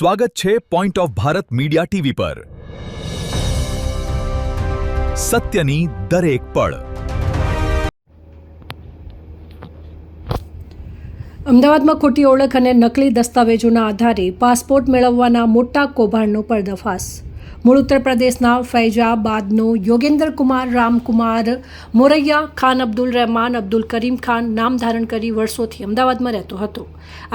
સ્વાગત છે point of Bharat media TV પર સત્યની દરેક પળ। અમદાવાદમાં ખોટી ઓળખ અને નકલી દસ્તાવેજોના આધારે પાસપોર્ટ મેળવવાના મોટા કૌભાંડનો પર્દાફાશ। મૂળ ઉત્તર પ્રદેશના ફૈજાબાદનો યોગેન્દ્ર કુમાર રામકુમાર મોરૈયા ખાન અબ્દુલ રહેમાન અબ્દુલ કરીમ ખાન નામ ધારણ કરી વર્ષોથી અમદાવાદમાં રહેતો હતો।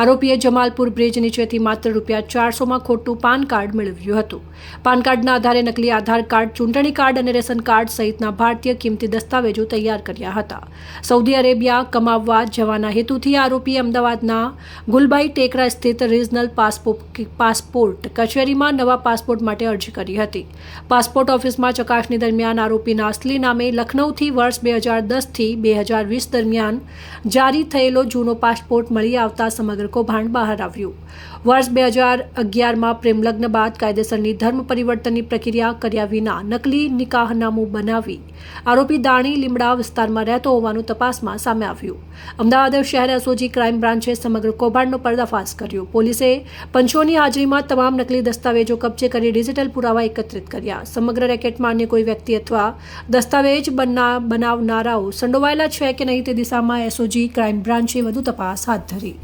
આરોપીએ જમાલપુર બ્રિજ નીચેથી માત્ર ₹400માં ખોટું પાન કાર્ડ મેળવ્યું હતું। પાન કાર્ડના આધારે નકલી આધાર કાર્ડ, ચૂંટણી કાર્ડ અને રેશન કાર્ડ સહિતના ભારતીય કિંમતી દસ્તાવેજો તૈયાર કર્યા હતા। સૌદી અરેબિયા કમાવવા જવાના હેતુથી આરોપીએ અમદાવાદના ગુલબાઈ ટેકરા સ્થિત રિજનલ પાસપોર્ટ કચેરીમાં નવા પાસપોર્ટ માટે અરજી કરી હતી। પાસપોર્ટ ઓફિસમાં ચકાસણી દરમિયાન આરોપીના અસલી નામે લખનૌથી વર્ષ 2010થી 2020 દરમિયાન જારી થયેલો જૂનો પાસપોર્ટ મળી આવતા સમગ્ર કૌભાંડ બહાર આવ્યું। વર્ષ 2011માં પ્રેમલગ્ન બાદ કાયદેસરની ધર્મ પરિવર્તનની પ્રક્રિયા કર્યા વિના નકલી નિકાહનામું બનાવી આરોપી દાણી લીમડા વિસ્તારમાં રહેતો હોવાનું તપાસમાં સામે આવ્યું। અમદાવાદ શહેર એસઓજી ક્રાઇમ બ્રાન્ચે સમગ્ર કૌભાંડનો પર્દાફાશ કર્યો। પોલીસે પંચોની હાજરીમાં તમામ નકલી દસ્તાવેજો કબજે કરી ડિજિટલ પુરાવા એકત્રિત કર્યા। સમગ્ર રેકેટમાં અન્ય કોઈ વ્યક્તિ અથવા દસ્તાવેજ બનાવનારાઓ સંડોવાયેલા છે કે નહીં તે દિશામાં એસઓજી ક્રાઇમ બ્રાન્ચે વધુ તપાસ હાથ ધરી।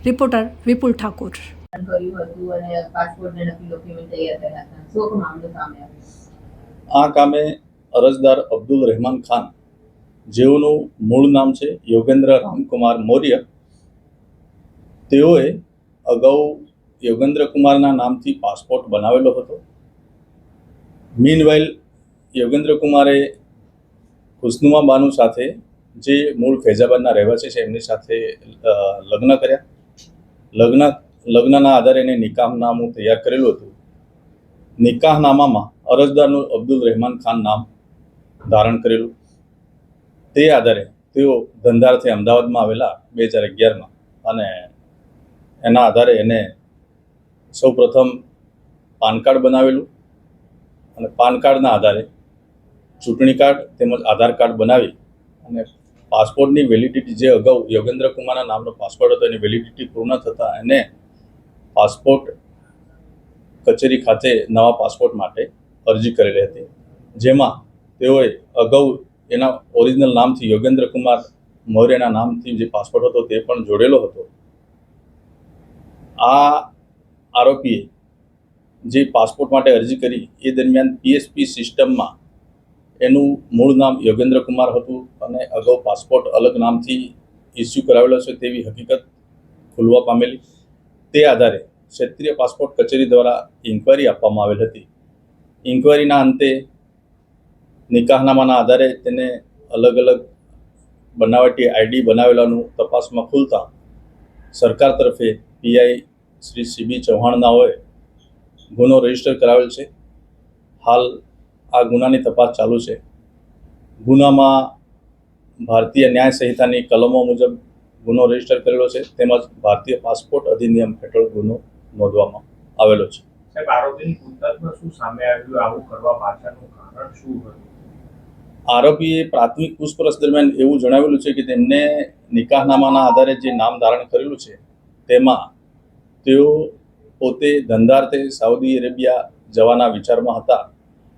રિપોર્ટર વિપુલ ઠાકોર। આ કામે અરજદાર અબ્દુલ રહેમાન ખાન, જેઓનું મૂળ નામ છે યોગેન્દ્ર રામકુમાર મૌર્ય, તેઓએ અગાઉ યોગેન્દ્ર કુમારના નામથી પાસપોર્ટ બનાવેલો હતો। મીનવાઇલ યોગેન્દ્ર કુમારે ખુશનુમા બાનુ સાથે, જે મૂળ ફૈજાબાદના રહેવાસી છે, એમની સાથે લગ્ન કર્યા। લગ્નના આધારે એને નિકાહનામું તૈયાર કરેલું હતું। નિકાહનામામાં અરજદારનું અબ્દુલ રહેમાન ખાન નામ ધારણ કરેલું। તે આધારે તેઓ ધંધાર્થે અમદાવાદમાં આવેલા 2011માં, અને એના આધારે એને સૌપ્રથમ પાન કાર્ડ બનાવેલું, અને પાન કાર્ડના આધારે ચૂંટણી કાર્ડ તેમજ આધાર કાર્ડ બનાવી અને પાસપોર્ટની વેલિડિટી, જે અગાઉ યોગેન્દ્ર કુમારના નામનો પાસપોર્ટ હતો, એની વેલિડિટી પૂર્ણ થતાં એને પાસપોર્ટ કચેરી ખાતે નવા પાસપોર્ટ માટે અરજી કરેલી હતી, જેમાં તેઓએ અગાઉ એના ઓરિજિનલ નામથી યોગેન્દ્ર કુમાર મૌર્યના નામથી જે પાસપોર્ટ હતો તે પણ જોડેલો હતો। આ આરોપીએ જે પાસપોર્ટ માટે અરજી કરી એ દરમિયાન પીએસપી સિસ્ટમમાં એનું મૂળ નામ યોગેન્દ્ર કુમાર હતું અને અગાઉ પાસપોર્ટ અલગ નામથી ઇસ્યુ કરાવેલો છે તેવી હકીકત ખુલવા પામેલી। તે આધારે ક્ષેત્રીય પાસપોર્ટ કચેરી દ્વારા ઇન્કવાયરી આપવામાં આવેલ હતી। ઇન્કવાયરીના અંતે નિકાહનામાના આધારે તેને અલગ અલગ બનાવટી આઈડી બનાવેલાનું તપાસમાં ખુલતા સરકાર તરફે પીઆઈ શ્રી સીબી ચૌહાણનાઓએ ગુનો રજીસ્ટર કરાવેલ છે। હાલ આ ગુનાની તપાસ ચાલુ છે। ગુનામાં ભારતીય ન્યાય સંહિતાની કલમો મુજબ ગુનો રજીસ્ટર કરેલો છે, તેમજ ભારતીય પાસપોર્ટ અધિનિયમ હેઠળ ગુનો નોંધવામાં આવેલો છે। સાહેબ, આરોપીની પૂછતાછમાં શું સામે આવ્યું? આવું કરવા પાછળનું કારણ શું હતું? આરોપીએ પ્રાથમિક પૂછપરછ દરમિયાન એવું જણાવેલું છે કે તેમને નિકાહનામાના આધારે જે નામ ધારણ કરેલું છે તેમાં તેઓ પોતે ધંધાર્થે સાઉદી અરેબિયા જવાના વિચારમાં હતા,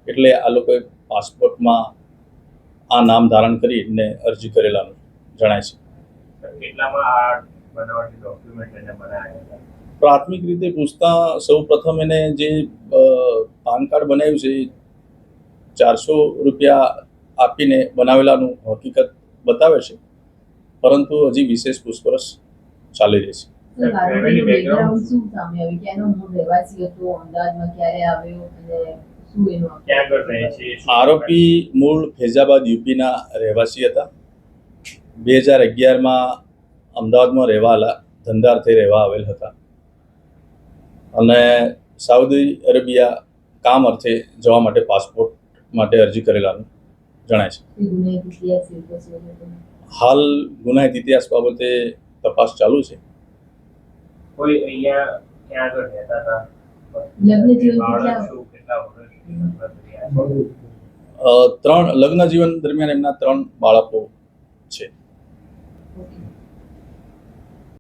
એટલે આ લોકોએ પાસપોર્ટમાં આ નામ ધારણ કરીને અરજી કરેલાનું જણાય છે। કેટલામાં આ બનાવટી ડોક્યુમેન્ટ એને બનાવ્યા હતા? પ્રાથમિક રીતે પૂછતા સૌ પ્રથમ એને જે પાન કાર્ડ બનાવ્યું છે ₹400 આપીને બનાવેલાનું હકીકત બતાવે છે, પરંતુ હજી વિશેષ પૂછપરછ ચાલી રહી છે। આરોપી મૂળ ફૈજાબાદ યુપીના રહેવાસી હતા। 2011માં અમદાવાદમાં ધંધાર્થે રહેવા આવેલ હતા અને સાઉદી અરેબિયા કામ અર્થે જવા માટે પાસપોર્ટ માટે અરજી કરેલાનું જણાય છે। હાલ ગુનાહિત ઇતિહાસ બાબતે તપાસ ચાલુ છે। કોઈ અહીંયા ક્યાં આગળ રહેતા હતા? લગ્ન જીવન દરમિયાન એમના 3 બાળકો છે।